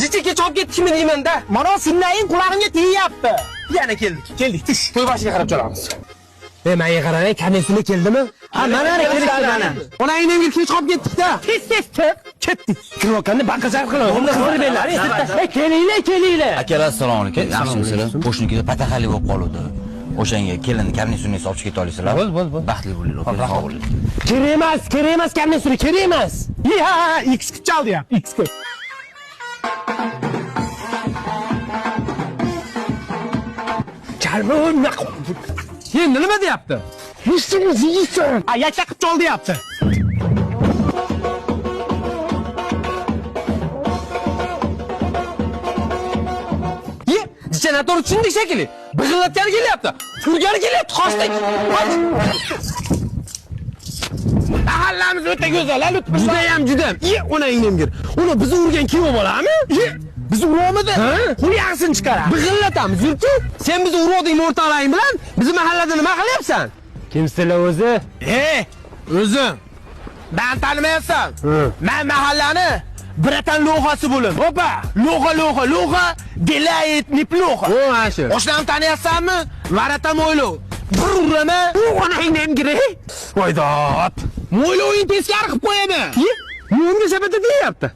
Jichikka chopib ketdikmi deyman-da. Mana sinnayin qulog'imga teyyapti. Yana keldik. Tish. To'y boshiga qarab chalamiz. Menga qarang, kamesini keldimi? Ha, mana keldimi? Onangni kech qolib ketdik-da. Tez ketdik. Kirmoqanni baqachaq qilib. Unda ko'riblar. Kelinglar. Akalar assalomu alaykum. Yaxshimisizlar? Qo'shnikiga pataxali bo'lib qoldi. O'shanga kelinni kamnisini olib ketib olasizlar. Bo'l. Baxtli bo'linglar. Sog' bo'ling. Kerak emas, kamnisini kerak emas. Ha, X chaldi ya. X. Chalma. Endi nima deyapti? Hissini yeysan. Yakka qilib chol deyapti. Senator tushundik shekilli. Big'illatgani kelyapti. Turgani kelyapti, qochdik. Mahallamiz o'ta go'zal, juda ham. Onangni gir. Uni bizni urgan kuyov bo'lami? Bizni uromidi? Qo'lyaqsin chiqaradi. Big'illatamiz, yurchi. Sen bizni uroding o'rtoqlaring bilan bizni mahallada nima qilyapsan? Kimsizlar o'zi? O'zim. Men tanimayapsan. Men mahallani Bratan lo'g'asi bo'lim. Opa, lo'g'a, delayet neplохо. O, ashu. O'shlarni taniyapsanmi? Varata mo'ylov. Bir urama, onangni ham giri. Voydot. Mo'yloving teskari qilib qo'yadi. Unga sabata deyapti.